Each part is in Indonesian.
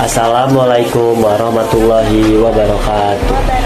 Assalamualaikum warahmatullahi wabarakatuh.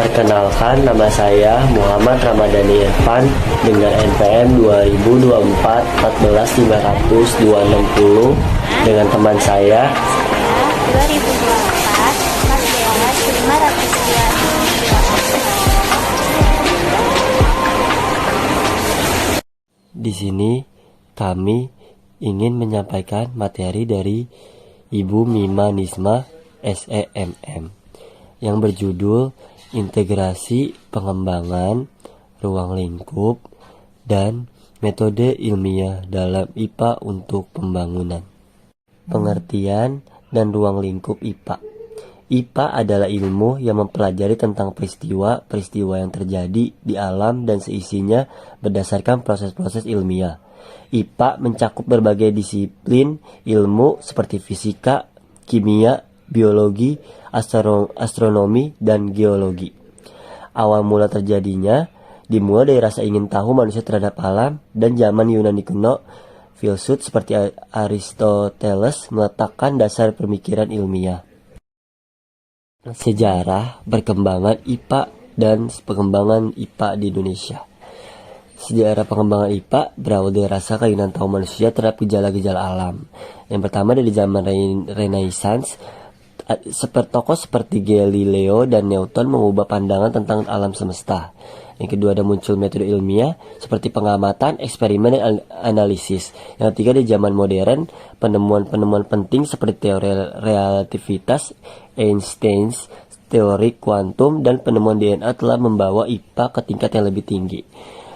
Perkenalkan, nama saya Muhammad Ramadhani Irfan dengan NPM 2024 14560 dengan teman saya 2024 14 Di sini kami ingin menyampaikan materi dari Ibu Mima Nisma SEMM yang berjudul Integrasi Pengembangan Ruang Lingkup dan Metode Ilmiah dalam IPA untuk Pembangunan. Pengertian dan ruang lingkup IPA. IPA adalah ilmu yang mempelajari tentang peristiwa-peristiwa yang terjadi di alam dan seisinya berdasarkan proses-proses ilmiah. IPA mencakup berbagai disiplin ilmu seperti fisika, kimia, biologi, astronomi, dan geologi. Awal mula terjadinya dimulai dari rasa ingin tahu manusia terhadap alam, dan zaman Yunani kuno, filsuf seperti Aristoteles meletakkan dasar pemikiran ilmiah. Sejarah perkembangan IPA dan pengembangan IPA di Indonesia. Sejarah pengembangan IPA berawal dari rasa keinginan tahu manusia terhadap gejala-gejala alam. Yang pertama dari zaman Renaissance, tokoh seperti Galileo dan Newton mengubah pandangan tentang alam semesta. Yang kedua ada muncul metode ilmiah seperti pengamatan, eksperimen, dan analisis. Yang ketiga di zaman modern, penemuan-penemuan penting seperti teori relativitas, Einstein's teori kuantum, dan penemuan DNA telah membawa IPA ke tingkat yang lebih tinggi.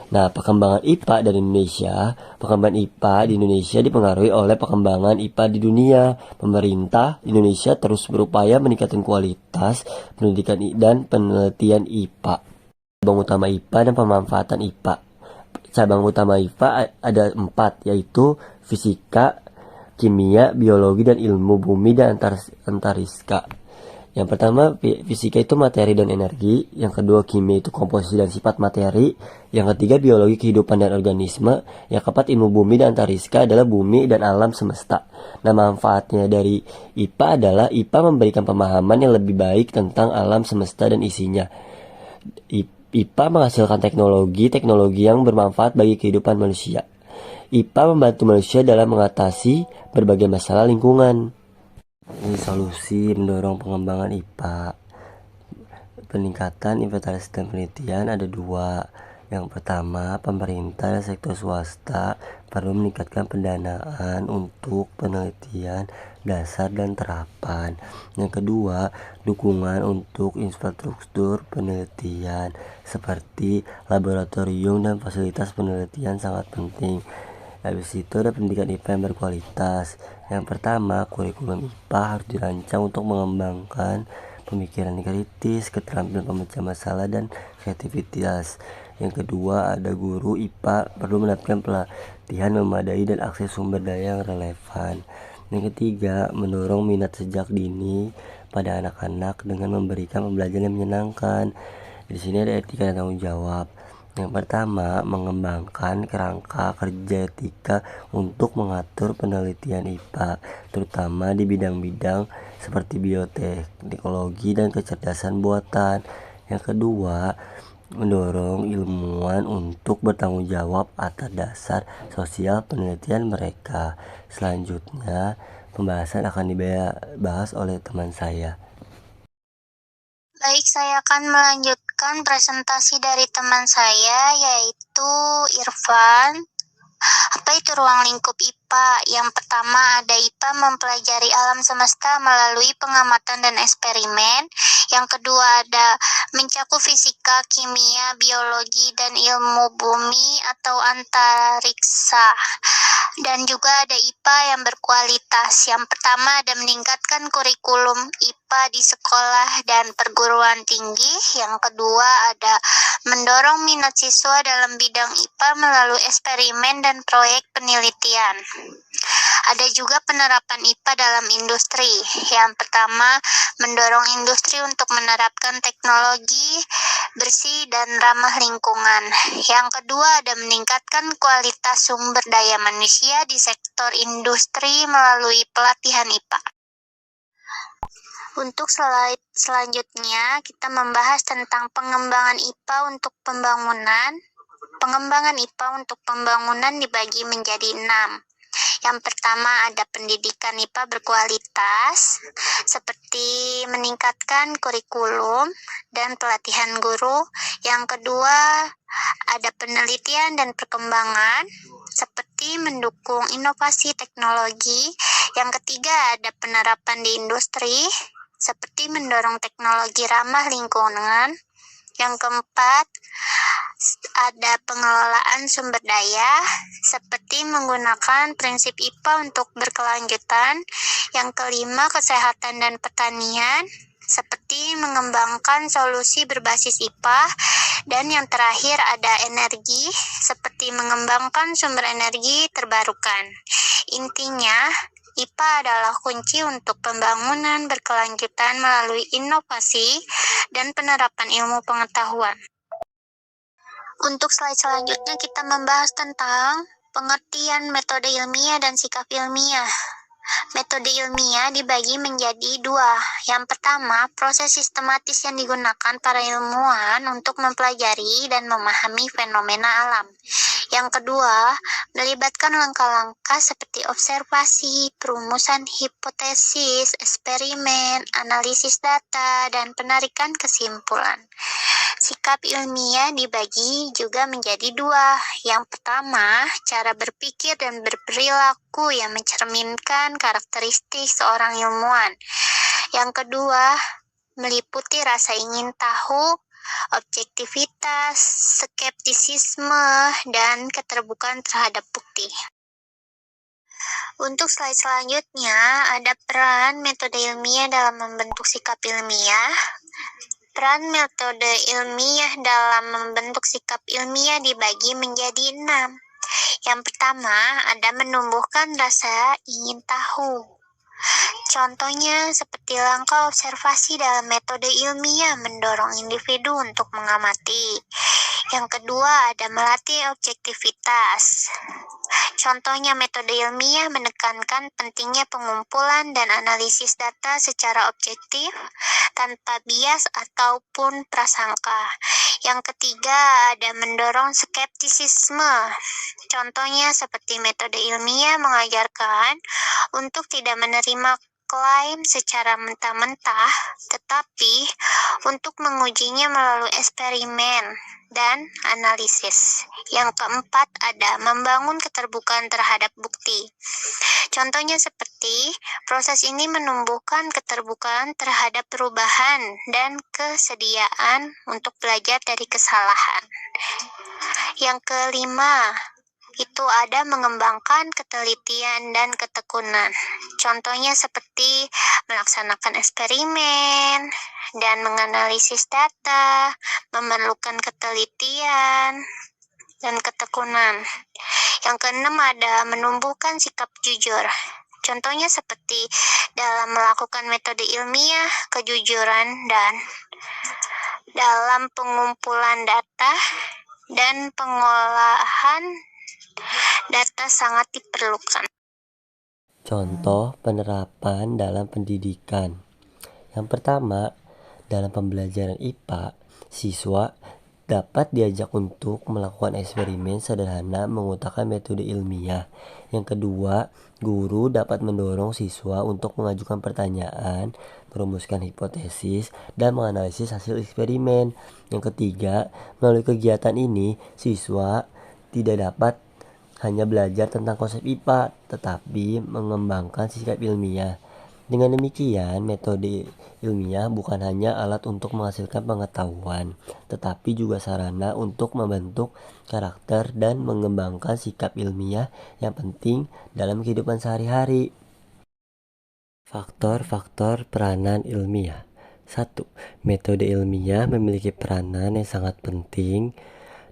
Nah, perkembangan IPA di Indonesia dipengaruhi oleh perkembangan IPA di dunia. Pemerintah Indonesia terus berupaya meningkatkan kualitas pendidikan dan penelitian IPA. Cabang utama IPA dan pemanfaatan IPA. Cabang utama IPA ada 4, yaitu fisika, kimia, biologi, dan ilmu bumi dan antariska. Yang pertama, fisika itu materi dan energi. Yang kedua, kimia itu komposisi dan sifat materi. Yang ketiga, biologi kehidupan dan organisme. Yang keempat, ilmu bumi dan antariska adalah bumi dan alam semesta. Nah, manfaatnya dari IPA adalah IPA memberikan pemahaman yang lebih baik tentang alam semesta dan isinya. IPA menghasilkan teknologi yang bermanfaat bagi kehidupan manusia. IPA membantu manusia dalam mengatasi berbagai masalah lingkungan. Ini solusi mendorong pengembangan IPA. Peningkatan inventaris dan penelitian ada 2. Yang pertama, pemerintah dan sektor swasta perlu meningkatkan pendanaan untuk penelitian dasar dan terapan. Yang kedua, dukungan untuk infrastruktur penelitian seperti laboratorium dan fasilitas penelitian sangat penting. Habis itu ada pendidikan IPA yang berkualitas. Yang pertama, kurikulum IPA harus dirancang untuk mengembangkan pemikiran kritis, keterampilan pemecah masalah, dan kreativitas. Yang kedua, ada guru IPA perlu mendapatkan pelatihan memadai dan akses sumber daya yang relevan. Yang ketiga, mendorong minat sejak dini pada anak-anak dengan memberikan pembelajaran yang menyenangkan. Di sini ada etika dan tanggung jawab. Yang pertama, mengembangkan kerangka kerja etika untuk mengatur penelitian IPA, terutama di bidang-bidang seperti bioteknologi dan kecerdasan buatan. Yang kedua, mendorong ilmuwan untuk bertanggung jawab atas dasar sosial penelitian mereka. Selanjutnya, pembahasan akan dibahas oleh teman saya. Baik, saya akan melanjutkan presentasi dari teman saya, yaitu Irfan. Apa itu ruang lingkup IPA? IPA. Yang pertama ada IPA mempelajari alam semesta melalui pengamatan dan eksperimen. Yang kedua ada mencakup fisika, kimia, biologi, dan ilmu bumi atau antariksa. Dan juga ada IPA yang berkualitas. Yang pertama ada meningkatkan kurikulum IPA di sekolah dan perguruan tinggi. Yang kedua ada mendorong minat siswa dalam bidang IPA melalui eksperimen dan proyek penelitian. Ada juga penerapan IPA dalam industri. Yang pertama, mendorong industri untuk menerapkan teknologi bersih dan ramah lingkungan. Yang kedua, ada meningkatkan kualitas sumber daya manusia di sektor industri melalui pelatihan IPA. Untuk slide selanjutnya, kita membahas tentang pengembangan IPA untuk pembangunan. Pengembangan IPA untuk pembangunan dibagi menjadi 6. Yang pertama ada pendidikan IPA berkualitas, seperti meningkatkan kurikulum dan pelatihan guru. Yang kedua ada penelitian dan perkembangan, seperti mendukung inovasi teknologi. Yang ketiga ada penerapan di industri, seperti mendorong teknologi ramah lingkungan. Yang keempat, ada pengelolaan sumber daya, seperti menggunakan prinsip IPA untuk berkelanjutan. Yang kelima, kesehatan dan pertanian, seperti mengembangkan solusi berbasis IPA. Dan yang terakhir ada energi, seperti mengembangkan sumber energi terbarukan. Intinya, IPA adalah kunci untuk pembangunan berkelanjutan melalui inovasi dan penerapan ilmu pengetahuan. Untuk slide selanjutnya kita membahas tentang pengertian metode ilmiah dan sikap ilmiah. Metode ilmiah dibagi menjadi 2. Yang pertama, proses sistematis yang digunakan para ilmuwan untuk mempelajari dan memahami fenomena alam. Yang kedua, melibatkan langkah-langkah seperti observasi, perumusan hipotesis, eksperimen, analisis data, dan penarikan kesimpulan. Sikap ilmiah dibagi juga menjadi 2. Yang pertama, cara berpikir dan berperilaku yang mencerminkan karakteristik seorang ilmuwan. Yang kedua, meliputi rasa ingin tahu, objektivitas, skeptisisme, dan keterbukaan terhadap bukti. Untuk slide selanjutnya, ada peran metode ilmiah dalam membentuk sikap ilmiah. Peran metode ilmiah dalam membentuk sikap ilmiah dibagi menjadi 6. Yang pertama, ada menumbuhkan rasa ingin tahu. Contohnya seperti langkah observasi dalam metode ilmiah mendorong individu untuk mengamati. Yang kedua, ada melatih objektivitas. Contohnya metode ilmiah menekankan pentingnya pengumpulan dan analisis data secara objektif tanpa bias ataupun prasangka. Yang ketiga, ada mendorong skeptisisme. Contohnya seperti metode ilmiah mengajarkan untuk tidak menerima klaim secara mentah-mentah, tetapi untuk mengujinya melalui eksperimen dan analisis. Yang keempat, ada membangun keterbukaan terhadap bukti. Contohnya seperti proses ini menumbuhkan keterbukaan terhadap perubahan dan kesediaan untuk belajar dari kesalahan. Yang kelima, itu ada mengembangkan ketelitian dan ketekunan. Contohnya seperti melaksanakan eksperimen dan menganalisis data, memerlukan ketelitian dan ketekunan. Yang keenam ada menumbuhkan sikap jujur. Contohnya seperti dalam melakukan metode ilmiah, kejujuran dan dalam pengumpulan data dan pengolahan data sangat diperlukan. Contoh penerapan dalam pendidikan. Yang pertama, dalam pembelajaran IPA, siswa dapat diajak untuk melakukan eksperimen sederhana menggunakan metode ilmiah. Yang kedua, guru dapat mendorong siswa untuk mengajukan pertanyaan, merumuskan hipotesis, dan menganalisis hasil eksperimen. Yang ketiga, melalui kegiatan ini, siswa tidak dapat hanya belajar tentang konsep IPA, tetapi mengembangkan sikap ilmiah. Dengan demikian, metode ilmiah bukan hanya alat untuk menghasilkan pengetahuan, tetapi juga sarana untuk membentuk karakter dan mengembangkan sikap ilmiah yang penting dalam kehidupan sehari-hari. Faktor-faktor peranan ilmiah. 1. Metode ilmiah memiliki peranan yang sangat penting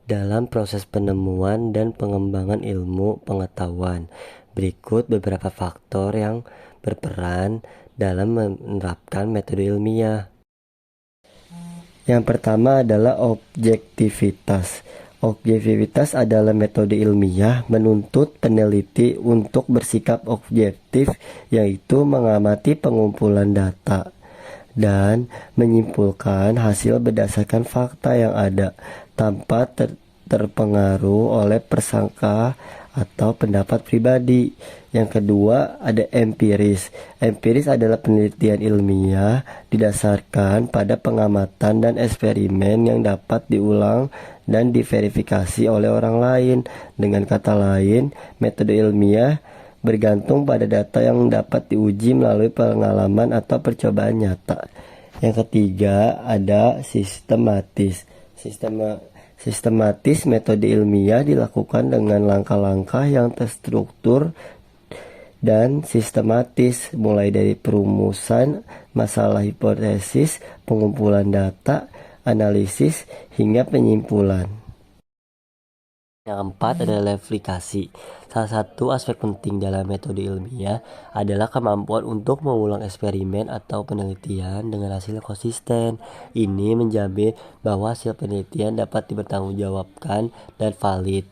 dalam proses penemuan dan pengembangan ilmu pengetahuan. Berikut beberapa faktor yang berperan dalam menerapkan metode ilmiah. Yang pertama adalah objektivitas. Objektivitas adalah metode ilmiah menuntut peneliti untuk bersikap objektif, yaitu mengamati pengumpulan data dan menyimpulkan hasil berdasarkan fakta yang ada tanpa terpengaruh oleh persangka atau pendapat pribadi. Yang kedua ada empiris. Empiris adalah penelitian ilmiah didasarkan pada pengamatan dan eksperimen yang dapat diulang dan diverifikasi oleh orang lain. Dengan kata lain, metode ilmiah bergantung pada data yang dapat diuji melalui pengalaman atau percobaan nyata. Yang ketiga ada sistematis. Sistematis metode ilmiah dilakukan dengan langkah-langkah yang terstruktur dan sistematis, mulai dari perumusan masalah, hipotesis, pengumpulan data, analisis, hingga penyimpulan. Yang keempat adalah replikasi. Salah satu aspek penting dalam metode ilmiah adalah kemampuan untuk mengulang eksperimen atau penelitian dengan hasil konsisten. Ini menjamin bahwa hasil penelitian dapat dipertanggungjawabkan dan valid.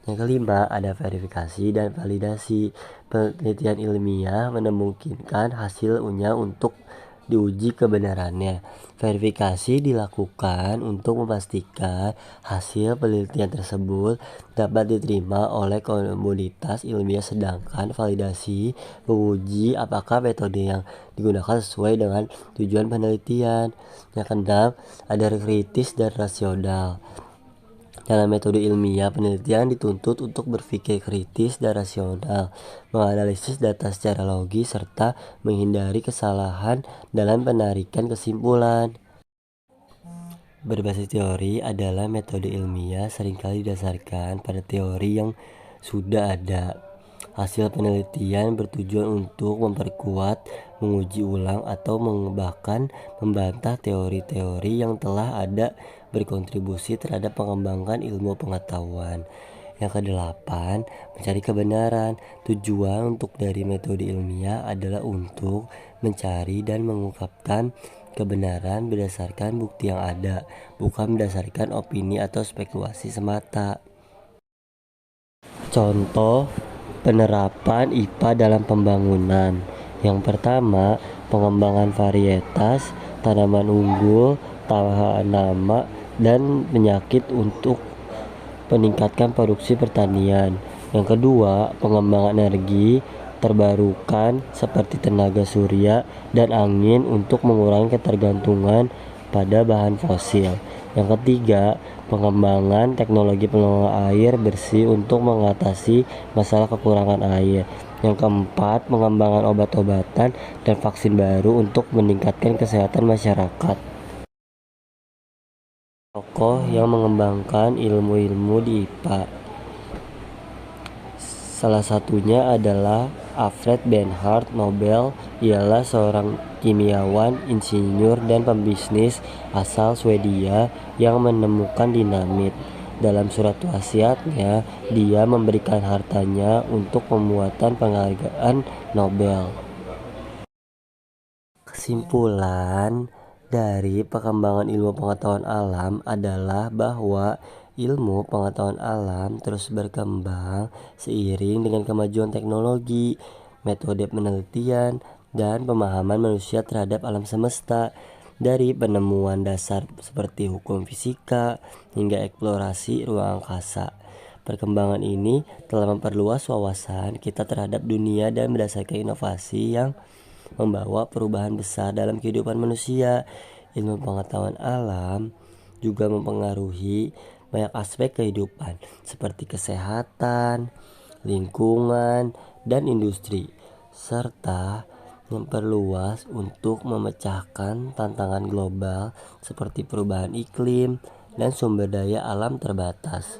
Yang kelima ada verifikasi dan validasi. Penelitian ilmiah memungkinkan hasilnya untuk diuji kebenarannya. Verifikasi dilakukan untuk memastikan hasil penelitian tersebut dapat diterima oleh komunitas ilmiah, sedangkan validasi menguji apakah metode yang digunakan sesuai dengan tujuan penelitian. Yang keenam ada kritis dan rasional. Dalam metode ilmiah, penelitian dituntut untuk berpikir kritis dan rasional, menganalisis data secara logis, serta menghindari kesalahan dalam penarikan kesimpulan. Berbasis teori adalah metode ilmiah seringkali didasarkan pada teori yang sudah ada. Hasil penelitian bertujuan untuk memperkuat, menguji ulang, atau bahkan membantah teori-teori yang telah ada, berkontribusi terhadap pengembangan ilmu pengetahuan. Yang kedelapan, mencari kebenaran. Tujuan untuk dari metode ilmiah adalah untuk mencari dan mengungkapkan kebenaran berdasarkan bukti yang ada, bukan berdasarkan opini atau spekulasi semata. Contoh penerapan IPA dalam pembangunan. Yang pertama, pengembangan varietas, tanaman unggul, tanaman dan penyakit untuk meningkatkan produksi pertanian. Yang kedua, pengembangan energi terbarukan seperti tenaga surya dan angin untuk mengurangi ketergantungan pada bahan fosil. Yang ketiga, pengembangan teknologi pengelola air bersih untuk mengatasi masalah kekurangan air. Yang keempat, pengembangan obat-obatan dan vaksin baru untuk meningkatkan kesehatan masyarakat. Tokoh yang mengembangkan ilmu-ilmu di IPA. Salah satunya adalah Alfred Bernhard Nobel. Ialah seorang kimiawan, insinyur, dan pembisnis asal Swedia yang menemukan dinamit. Dalam surat wasiatnya, dia memberikan hartanya untuk pembuatan penghargaan Nobel. Kesimpulan dari perkembangan ilmu pengetahuan alam adalah bahwa ilmu pengetahuan alam terus berkembang seiring dengan kemajuan teknologi, metode penelitian, dan pemahaman manusia terhadap alam semesta. Dari penemuan dasar seperti hukum fisika hingga eksplorasi ruang angkasa. Perkembangan ini telah memperluas wawasan kita terhadap dunia dan berdasarkan inovasi yang membawa perubahan besar dalam kehidupan manusia. Ilmu pengetahuan alam juga mempengaruhi banyak aspek kehidupan seperti kesehatan, lingkungan, dan industri, serta memperluas untuk memecahkan tantangan global seperti perubahan iklim dan sumber daya alam terbatas.